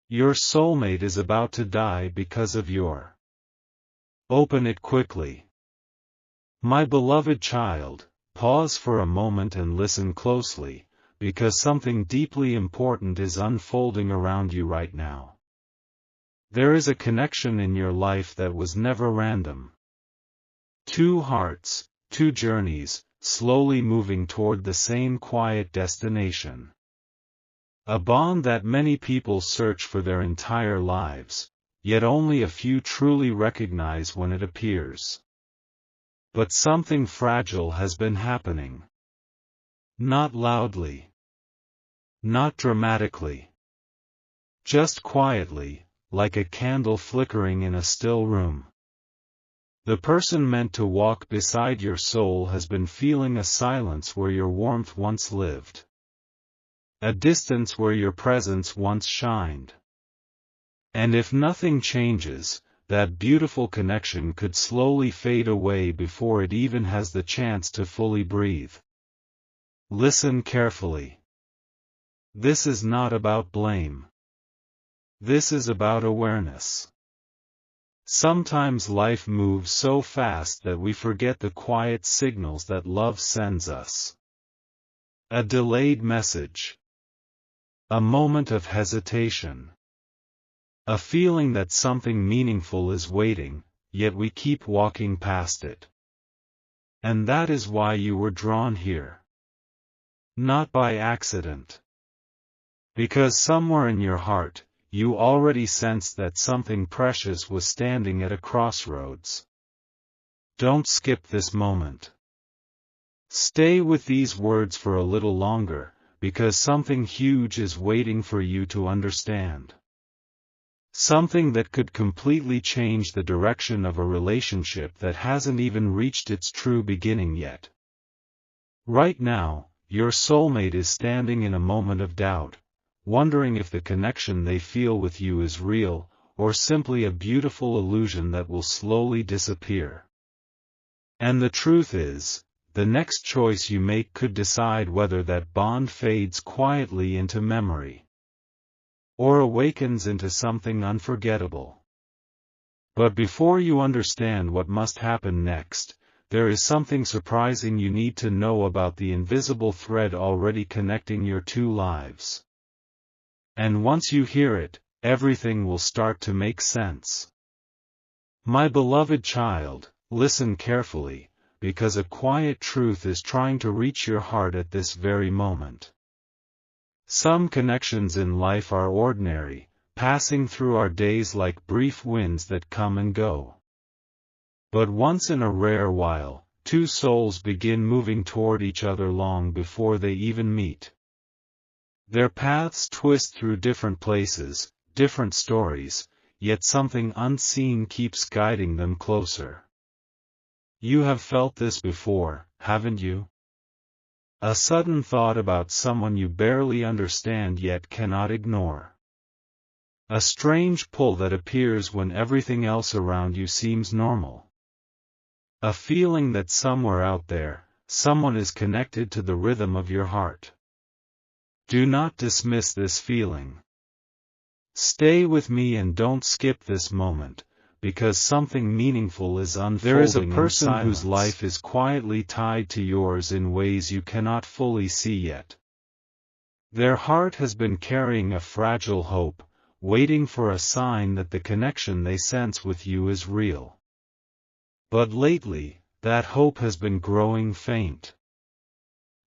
Your soulmate is about to die because of your. Open it quickly. My beloved child, pause for a moment and listen closely, because something deeply important is unfolding around you right now. There is a connection in your life that was never random. Two hearts, two journeys, slowly moving toward the same quiet destination. A bond that many people search for their entire lives, yet only a few truly recognize when it appears. But something fragile has been happening. Not loudly. Not dramatically. Just quietly, like a candle flickering in a still room. The person meant to walk beside your soul has been feeling a silence where your warmth once lived. A distance where your presence once shined. And if nothing changes, that beautiful connection could slowly fade away before it even has the chance to fully breathe. Listen carefully. This is not about blame. This is about awareness. Sometimes life moves so fast that we forget the quiet signals that love sends us. A delayed message. A moment of hesitation. A feeling that something meaningful is waiting, yet we keep walking past it. And that is why you were drawn here. Not by accident. Because somewhere in your heart, you already sensed that something precious was standing at a crossroads. Don't skip this moment. Stay with these words for a little longer, because something huge is waiting for you to understand. Something that could completely change the direction of a relationship that hasn't even reached its true beginning yet. Right now, your soulmate is standing in a moment of doubt, wondering if the connection they feel with you is real, or simply a beautiful illusion that will slowly disappear. And the truth is, the next choice you make could decide whether that bond fades quietly into memory, or awakens into something unforgettable. But before you understand what must happen next, there is something surprising you need to know about the invisible thread already connecting your two lives. And once you hear it, everything will start to make sense. My beloved child, listen carefully, because a quiet truth is trying to reach your heart at this very moment. Some connections in life are ordinary, passing through our days like brief winds that come and go. But once in a rare while, two souls begin moving toward each other long before they even meet. Their paths twist through different places, different stories, yet something unseen keeps guiding them closer. You have felt this before, haven't you? A sudden thought about someone you barely understand yet cannot ignore. A strange pull that appears when everything else around you seems normal. A feeling that somewhere out there, someone is connected to the rhythm of your heart. Do not dismiss this feeling. Stay with me and don't skip this moment, because something meaningful is unfolding. There is a person whose life is quietly tied to yours in ways you cannot fully see yet. Their heart has been carrying a fragile hope, waiting for a sign that the connection they sense with you is real. But lately, that hope has been growing faint.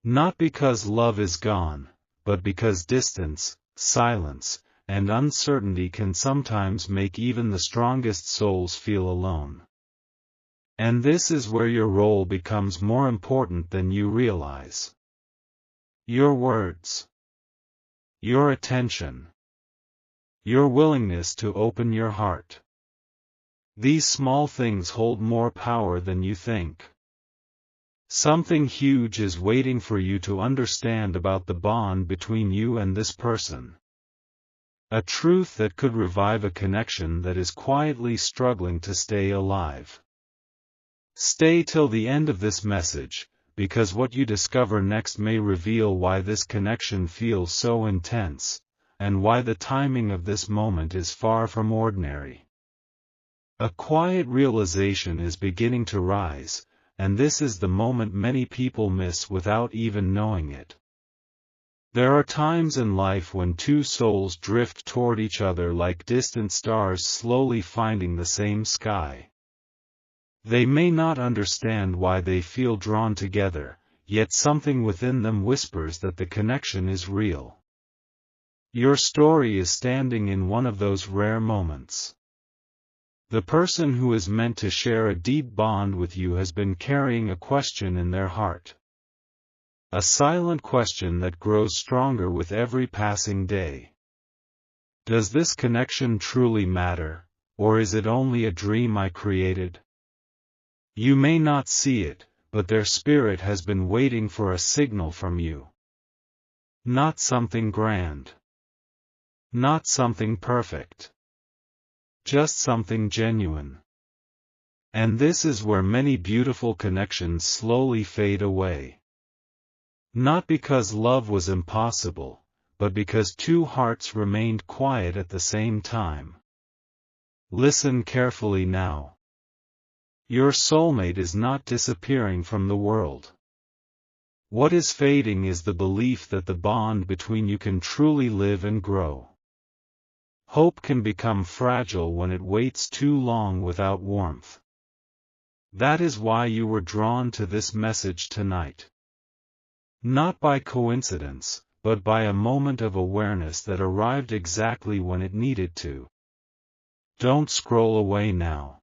Not because love is gone, but because distance, silence, and uncertainty can sometimes make even the strongest souls feel alone. And this is where your role becomes more important than you realize. Your words. Your attention. Your willingness to open your heart. These small things hold more power than you think. Something huge is waiting for you to understand about the bond between you and this person. A truth that could revive a connection that is quietly struggling to stay alive. Stay till the end of this message, because what you discover next may reveal why this connection feels so intense, and why the timing of this moment is far from ordinary. A quiet realization is beginning to rise, and this is the moment many people miss without even knowing it. There are times in life when two souls drift toward each other like distant stars slowly finding the same sky. They may not understand why they feel drawn together, yet something within them whispers that the connection is real. Your story is standing in one of those rare moments. The person who is meant to share a deep bond with you has been carrying a question in their heart. A silent question that grows stronger with every passing day. Does this connection truly matter, or is it only a dream I created? You may not see it, but their spirit has been waiting for a signal from you. Not something grand. Not something perfect. Just something genuine. And this is where many beautiful connections slowly fade away. Not because love was impossible, but because two hearts remained quiet at the same time. Listen carefully now. Your soulmate is not disappearing from the world. What is fading is the belief that the bond between you can truly live and grow. Hope can become fragile when it waits too long without warmth. That is why you were drawn to this message tonight. Not by coincidence, but by a moment of awareness that arrived exactly when it needed to. Don't scroll away now.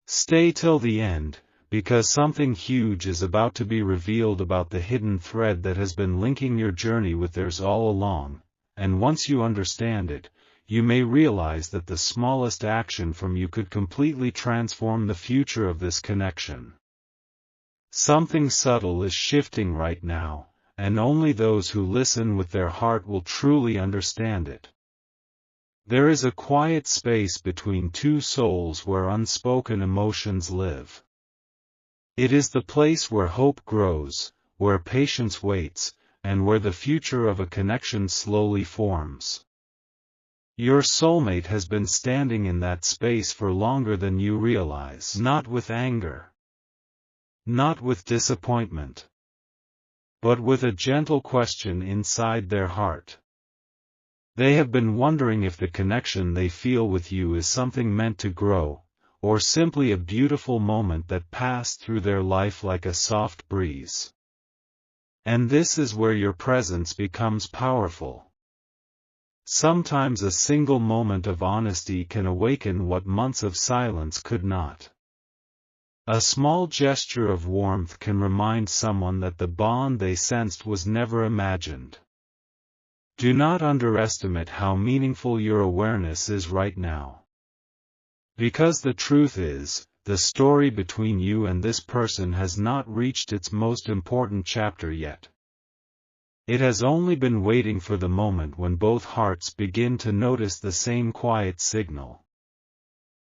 Stay till the end, because something huge is about to be revealed about the hidden thread that has been linking your journey with theirs all along, and once you understand it, you may realize that the smallest action from you could completely transform the future of this connection. Something subtle is shifting right now, and only those who listen with their heart will truly understand it. There is a quiet space between two souls where unspoken emotions live. It is the place where hope grows, where patience waits, and where the future of a connection slowly forms. Your soulmate has been standing in that space for longer than you realize. Not with anger. Not with disappointment. But with a gentle question inside their heart. They have been wondering if the connection they feel with you is something meant to grow, or simply a beautiful moment that passed through their life like a soft breeze. And this is where your presence becomes powerful. Sometimes a single moment of honesty can awaken what months of silence could not. A small gesture of warmth can remind someone that the bond they sensed was never imagined. Do not underestimate how meaningful your awareness is right now. Because the truth is, the story between you and this person has not reached its most important chapter yet. It has only been waiting for the moment when both hearts begin to notice the same quiet signal.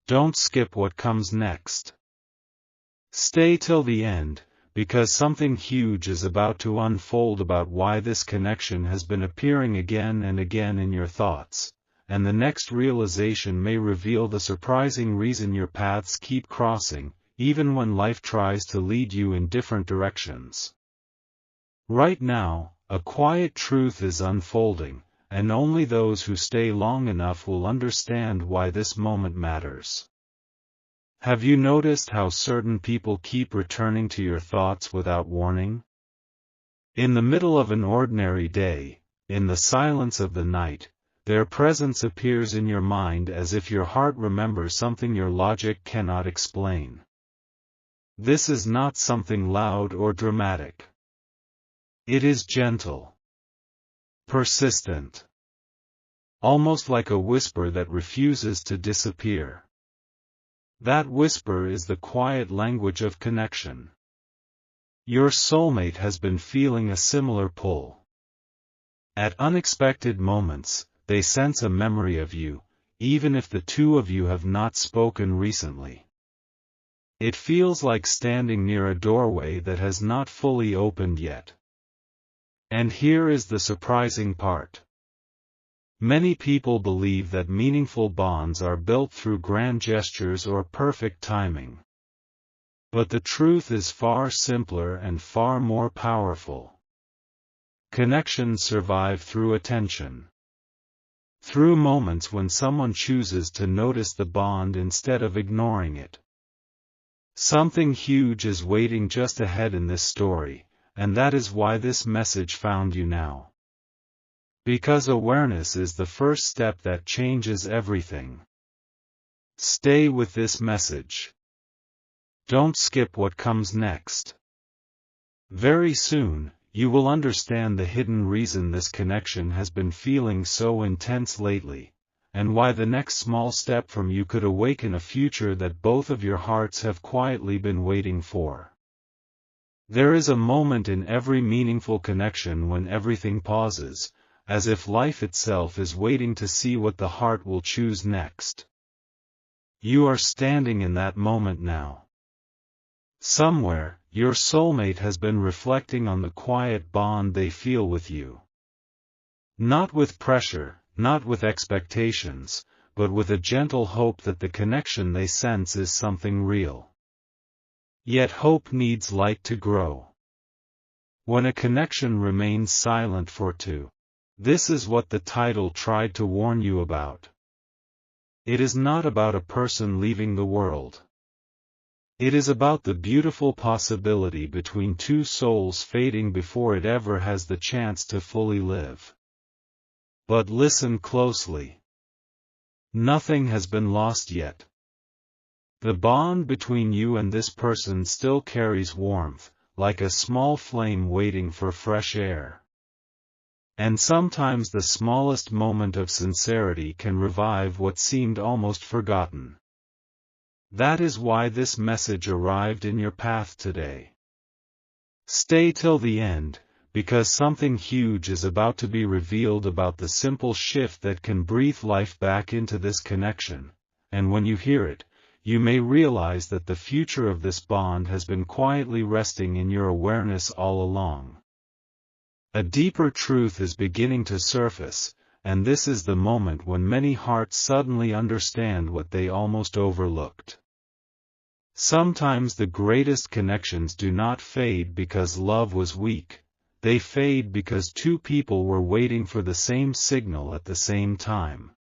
Don't skip what comes next. Stay till the end, because something huge is about to unfold about why this connection has been appearing again and again in your thoughts, and the next realization may reveal the surprising reason your paths keep crossing, even when life tries to lead you in different directions. Right now, a quiet truth is unfolding, and only those who stay long enough will understand why this moment matters. Have you noticed how certain people keep returning to your thoughts without warning? In the middle of an ordinary day, in the silence of the night, their presence appears in your mind as if your heart remembers something your logic cannot explain. This is not something loud or dramatic. It is gentle. Persistent. Almost like a whisper that refuses to disappear. That whisper is the quiet language of connection. Your soulmate has been feeling a similar pull. At unexpected moments, they sense a memory of you, even if the two of you have not spoken recently. It feels like standing near a doorway that has not fully opened yet. And here is the surprising part. Many people believe that meaningful bonds are built through grand gestures or perfect timing. But the truth is far simpler and far more powerful. Connections survive through attention. Through moments when someone chooses to notice the bond instead of ignoring it. Something huge is waiting just ahead in this story, and that is why this message found you now. Because awareness is the first step that changes everything. Stay with this message. Don't skip what comes next. Very soon, you will understand the hidden reason this connection has been feeling so intense lately, and why the next small step from you could awaken a future that both of your hearts have quietly been waiting for. There is a moment in every meaningful connection when everything pauses, as if life itself is waiting to see what the heart will choose next. You are standing in that moment now. Somewhere, your soulmate has been reflecting on the quiet bond they feel with you. Not with pressure, not with expectations, but with a gentle hope that the connection they sense is something real. Yet hope needs light to grow. When a connection remains silent for two, this is what the title tried to warn you about. It is not about a person leaving the world. It is about the beautiful possibility between two souls fading before it ever has the chance to fully live. But listen closely. Nothing has been lost yet. The bond between you and this person still carries warmth, like a small flame waiting for fresh air. And sometimes the smallest moment of sincerity can revive what seemed almost forgotten. That is why this message arrived in your path today. Stay till the end, because something huge is about to be revealed about the simple shift that can breathe life back into this connection, and when you hear it, you may realize that the future of this bond has been quietly resting in your awareness all along. A deeper truth is beginning to surface, and this is the moment when many hearts suddenly understand what they almost overlooked. Sometimes the greatest connections do not fade because love was weak, they fade because two people were waiting for the same signal at the same time.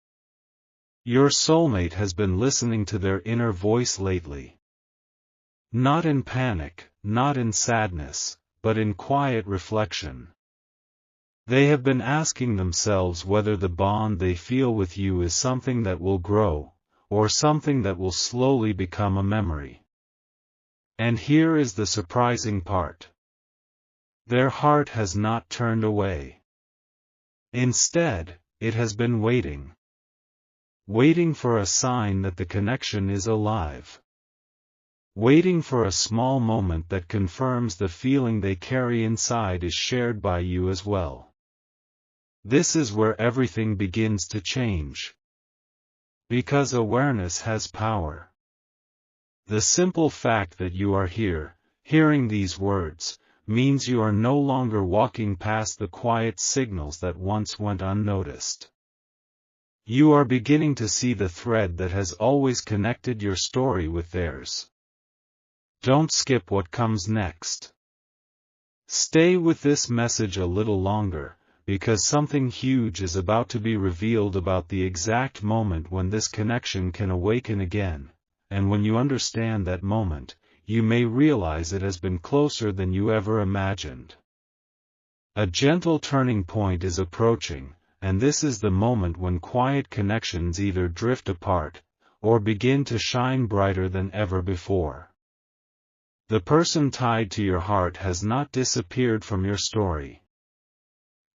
Your soulmate has been listening to their inner voice lately. Not in panic, not in sadness, but in quiet reflection. They have been asking themselves whether the bond they feel with you is something that will grow, or something that will slowly become a memory. And here is the surprising part. Their heart has not turned away. Instead, it has been waiting. Waiting for a sign that the connection is alive. Waiting for a small moment that confirms the feeling they carry inside is shared by you as well. This is where everything begins to change. Because awareness has power. The simple fact that you are here, hearing these words, means you are no longer walking past the quiet signals that once went unnoticed. You are beginning to see the thread that has always connected your story with theirs. Don't skip what comes next. Stay with this message a little longer, because something huge is about to be revealed about the exact moment when this connection can awaken again, and when you understand that moment, you may realize it has been closer than you ever imagined. A gentle turning point is approaching, and this is the moment when quiet connections either drift apart, or begin to shine brighter than ever before. The person tied to your heart has not disappeared from your story.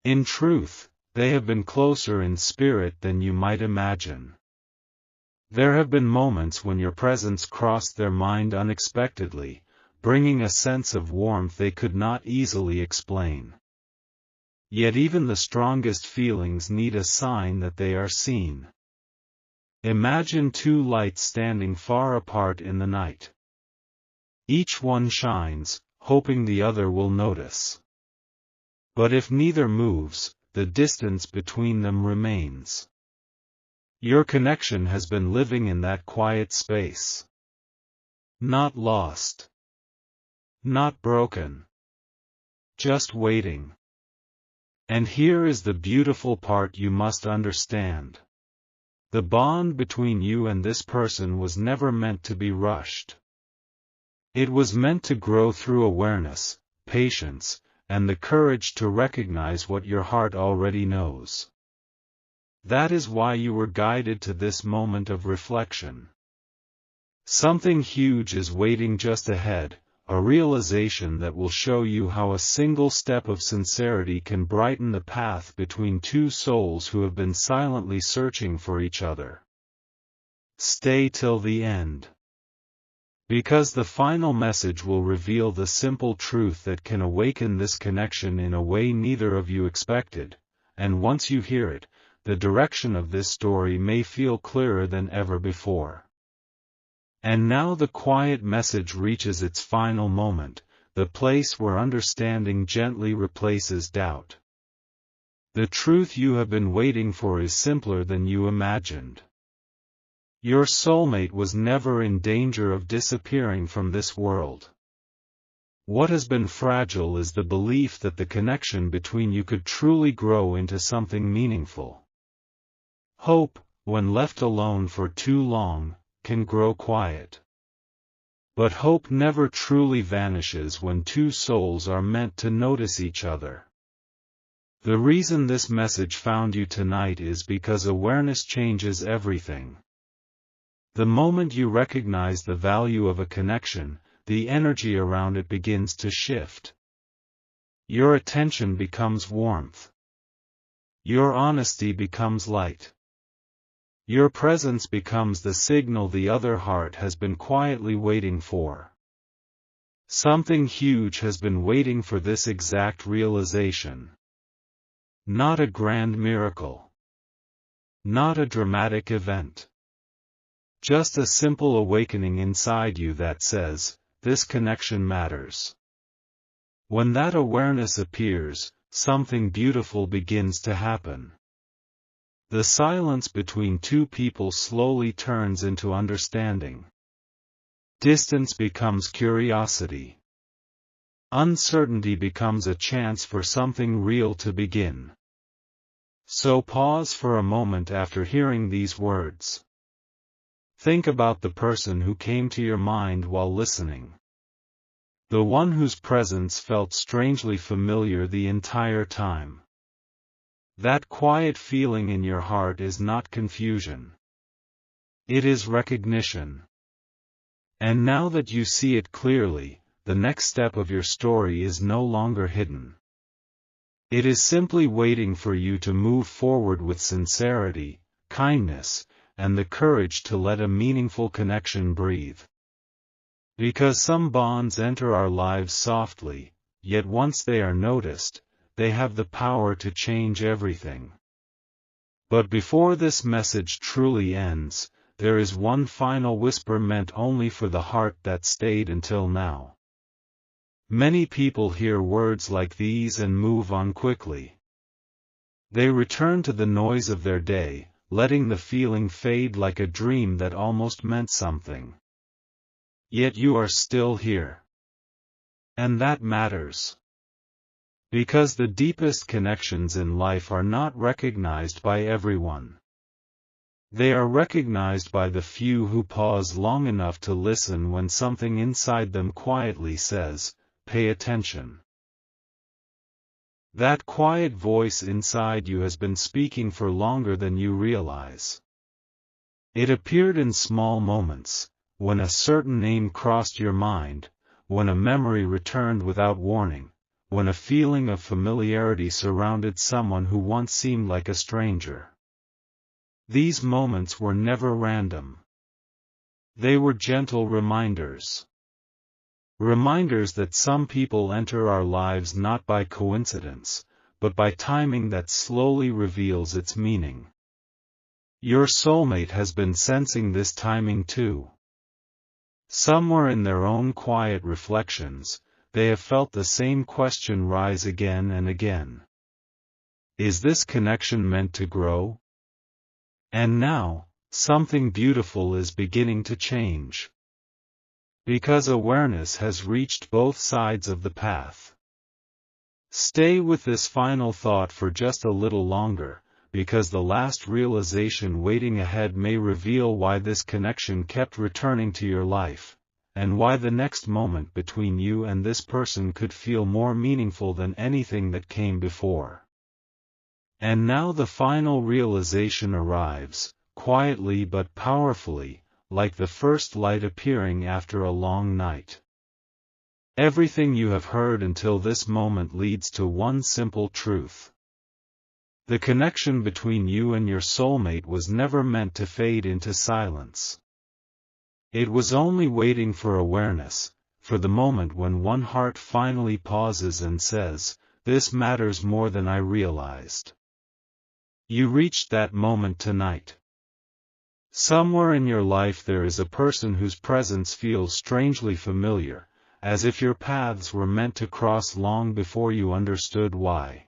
In truth, they have been closer in spirit than you might imagine. There have been moments when your presence crossed their mind unexpectedly, bringing a sense of warmth they could not easily explain. Yet even the strongest feelings need a sign that they are seen. Imagine two lights standing far apart in the night. Each one shines, hoping the other will notice. But if neither moves, the distance between them remains. Your connection has been living in that quiet space. Not lost. Not broken. Just waiting. And here is the beautiful part you must understand. The bond between you and this person was never meant to be rushed. It was meant to grow through awareness, patience, and the courage to recognize what your heart already knows. That is why you were guided to this moment of reflection. Something huge is waiting just ahead, a realization that will show you how a single step of sincerity can brighten the path between two souls who have been silently searching for each other. Stay till the end. Because the final message will reveal the simple truth that can awaken this connection in a way neither of you expected, and once you hear it, the direction of this story may feel clearer than ever before. And now the quiet message reaches its final moment, the place where understanding gently replaces doubt. The truth you have been waiting for is simpler than you imagined. Your soulmate was never in danger of disappearing from this world. What has been fragile is the belief that the connection between you could truly grow into something meaningful. Hope, when left alone for too long, can grow quiet. But hope never truly vanishes when two souls are meant to notice each other. The reason this message found you tonight is because awareness changes everything. The moment you recognize the value of a connection, the energy around it begins to shift. Your attention becomes warmth. Your honesty becomes light. Your presence becomes the signal the other heart has been quietly waiting for. Something huge has been waiting for this exact realization. Not a grand miracle. Not a dramatic event. Just a simple awakening inside you that says, this connection matters. When that awareness appears, something beautiful begins to happen. The silence between two people slowly turns into understanding. Distance becomes curiosity. Uncertainty becomes a chance for something real to begin. So pause for a moment after hearing these words. Think about the person who came to your mind while listening. The one whose presence felt strangely familiar the entire time. That quiet feeling in your heart is not confusion. It is recognition. And now that you see it clearly, the next step of your story is no longer hidden. It is simply waiting for you to move forward with sincerity, kindness, and the courage to let a meaningful connection breathe. Because some bonds enter our lives softly, yet once they are noticed, they have the power to change everything. But before this message truly ends, there is one final whisper meant only for the heart that stayed until now. Many people hear words like these and move on quickly. They return to the noise of their day, letting the feeling fade like a dream that almost meant something. Yet you are still here. And that matters. Because the deepest connections in life are not recognized by everyone. They are recognized by the few who pause long enough to listen when something inside them quietly says, "Pay attention." That quiet voice inside you has been speaking for longer than you realize. It appeared in small moments, when a certain name crossed your mind, when a memory returned without warning, when a feeling of familiarity surrounded someone who once seemed like a stranger. These moments were never random. They were gentle reminders. Reminders that some people enter our lives not by coincidence, but by timing that slowly reveals its meaning. Your soulmate has been sensing this timing too. Somewhere in their own quiet reflections, they have felt the same question rise again and again. Is this connection meant to grow? And now, something beautiful is beginning to change. Because awareness has reached both sides of the path. Stay with this final thought for just a little longer, because the last realization waiting ahead may reveal why this connection kept returning to your life, and why the next moment between you and this person could feel more meaningful than anything that came before. And now the final realization arrives, quietly but powerfully, like the first light appearing after a long night. Everything you have heard until this moment leads to one simple truth. The connection between you and your soulmate was never meant to fade into silence. It was only waiting for awareness, for the moment when one heart finally pauses and says, "This matters more than I realized." You reached that moment tonight. Somewhere in your life there is a person whose presence feels strangely familiar, as if your paths were meant to cross long before you understood why.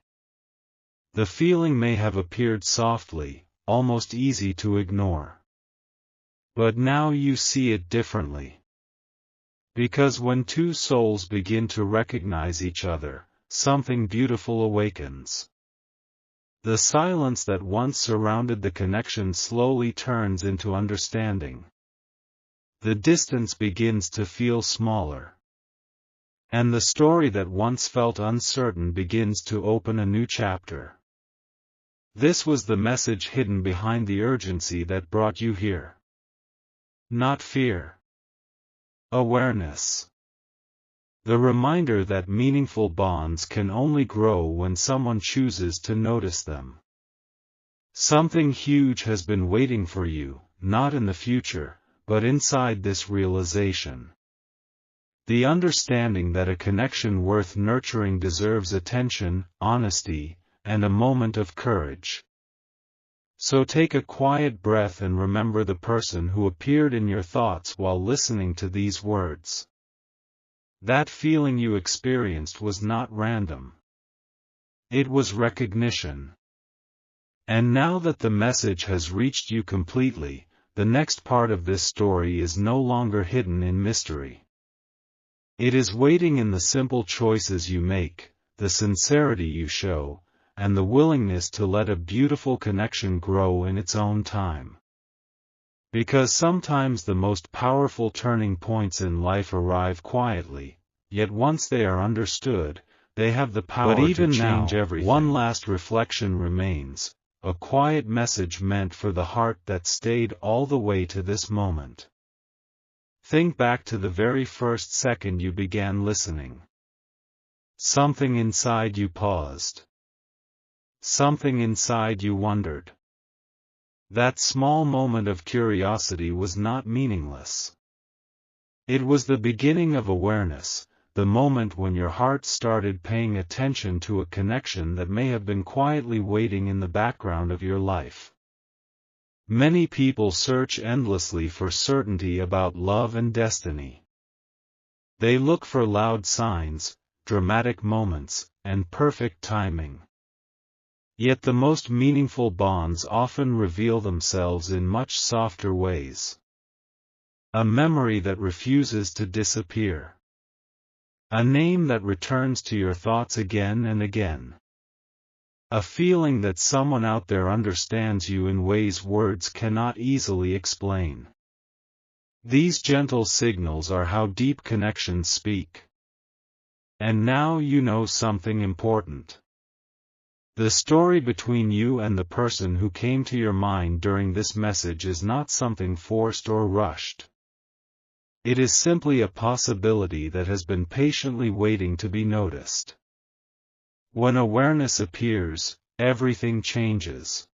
The feeling may have appeared softly, almost easy to ignore. But now you see it differently. Because when two souls begin to recognize each other, something beautiful awakens. The silence that once surrounded the connection slowly turns into understanding. The distance begins to feel smaller. And the story that once felt uncertain begins to open a new chapter. This was the message hidden behind the urgency that brought you here. Not fear. Awareness. The reminder that meaningful bonds can only grow when someone chooses to notice them. Something huge has been waiting for you, not in the future, but inside this realization. The understanding that a connection worth nurturing deserves attention, honesty, and a moment of courage. So take a quiet breath and remember the person who appeared in your thoughts while listening to these words. That feeling you experienced was not random. It was recognition. And now that the message has reached you completely, the next part of this story is no longer hidden in mystery. It is waiting in the simple choices you make, the sincerity you show, and the willingness to let a beautiful connection grow in its own time. Because sometimes the most powerful turning points in life arrive quietly, yet once they are understood, they have the power to change everything. One last reflection remains, a quiet message meant for the heart that stayed all the way to this moment. Think back to the very first second you began listening. Something inside you paused. Something inside you wondered. That small moment of curiosity was not meaningless. It was the beginning of awareness, the moment when your heart started paying attention to a connection that may have been quietly waiting in the background of your life. Many people search endlessly for certainty about love and destiny. They look for loud signs, dramatic moments, and perfect timing. Yet the most meaningful bonds often reveal themselves in much softer ways. A memory that refuses to disappear. A name that returns to your thoughts again and again. A feeling that someone out there understands you in ways words cannot easily explain. These gentle signals are how deep connections speak. And now you know something important. The story between you and the person who came to your mind during this message is not something forced or rushed. It is simply a possibility that has been patiently waiting to be noticed. When awareness appears, everything changes.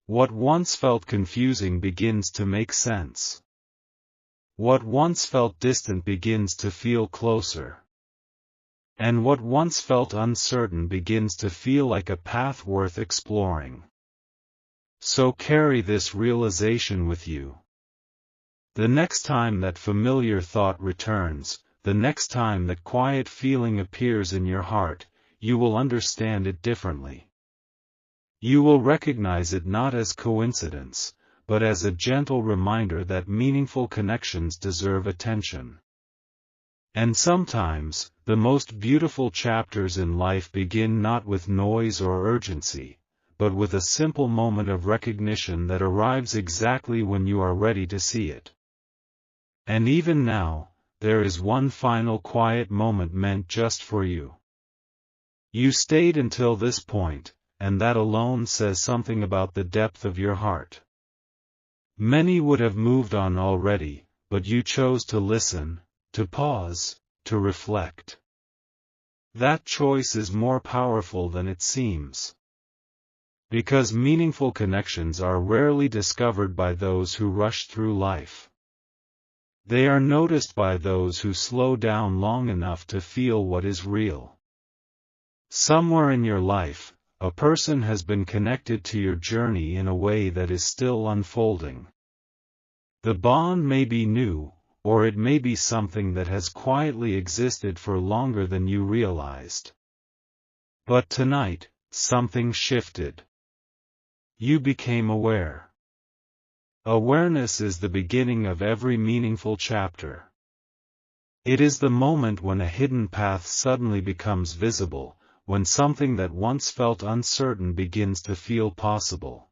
What once felt confusing begins to make sense. What once felt distant begins to feel closer. And what once felt uncertain begins to feel like a path worth exploring. So carry this realization with you. The next time that familiar thought returns, the next time that quiet feeling appears in your heart, you will understand it differently. You will recognize it not as coincidence, but as a gentle reminder that meaningful connections deserve attention. And sometimes, the most beautiful chapters in life begin not with noise or urgency, but with a simple moment of recognition that arrives exactly when you are ready to see it. And even now, there is one final quiet moment meant just for you. You stayed until this point, and that alone says something about the depth of your heart. Many would have moved on already, but you chose to listen, to pause, to reflect. That choice is more powerful than it seems. Because meaningful connections are rarely discovered by those who rush through life. They are noticed by those who slow down long enough to feel what is real. Somewhere in your life, a person has been connected to your journey in a way that is still unfolding. The bond may be new, or it may be something that has quietly existed for longer than you realized. But tonight, something shifted. You became aware. Awareness is the beginning of every meaningful chapter. It is the moment when a hidden path suddenly becomes visible, when something that once felt uncertain begins to feel possible.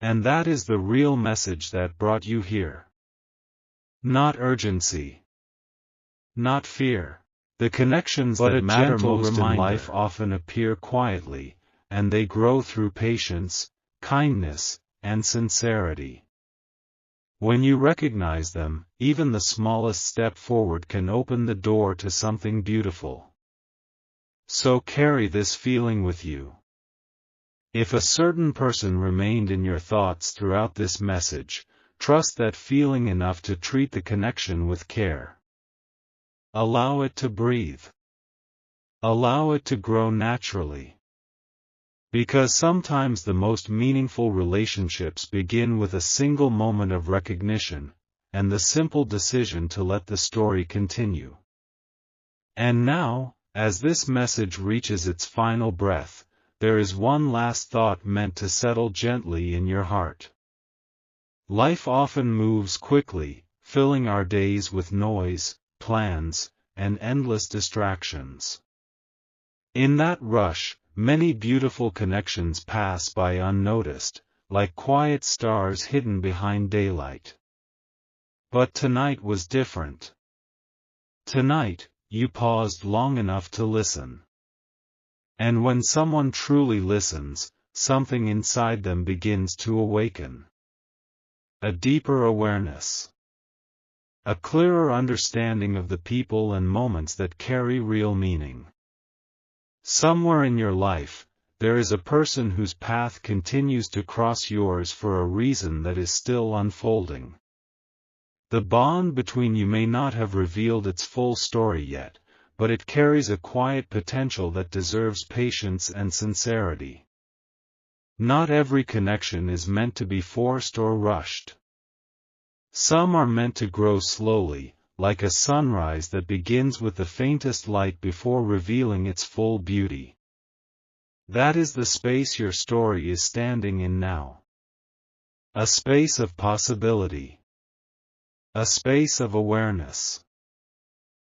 And that is the real message that brought you here. Not urgency. Not fear. The connections that matter most in life often appear quietly, and they grow through patience, kindness, and sincerity. When you recognize them, even the smallest step forward can open the door to something beautiful. So carry this feeling with you. If a certain person remained in your thoughts throughout this message, trust that feeling enough to treat the connection with care. Allow it to breathe. Allow it to grow naturally. Because sometimes the most meaningful relationships begin with a single moment of recognition, and the simple decision to let the story continue. And now, as this message reaches its final breath, there is one last thought meant to settle gently in your heart. Life often moves quickly, filling our days with noise, plans, and endless distractions. In that rush, many beautiful connections pass by unnoticed, like quiet stars hidden behind daylight. But tonight was different. Tonight, you paused long enough to listen. And when someone truly listens, something inside them begins to awaken. A deeper awareness. A clearer understanding of the people and moments that carry real meaning. Somewhere in your life, there is a person whose path continues to cross yours for a reason that is still unfolding. The bond between you may not have revealed its full story yet, but it carries a quiet potential that deserves patience and sincerity. Not every connection is meant to be forced or rushed. Some are meant to grow slowly, like a sunrise that begins with the faintest light before revealing its full beauty. That is the space your story is standing in now. A space of possibility. A space of awareness.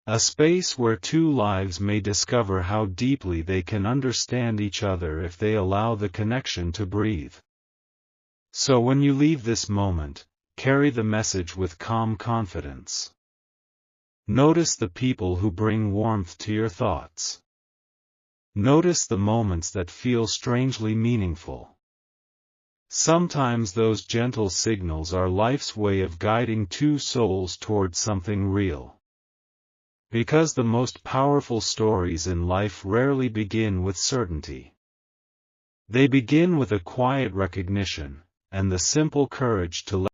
A space where two lives may discover how deeply they can understand each other if they allow the connection to breathe. So when you leave this moment, carry the message with calm confidence. Notice the people who bring warmth to your thoughts. Notice the moments that feel strangely meaningful. Sometimes those gentle signals are life's way of guiding two souls towards something real. Because the most powerful stories in life rarely begin with certainty. They begin with a quiet recognition, and the simple courage to let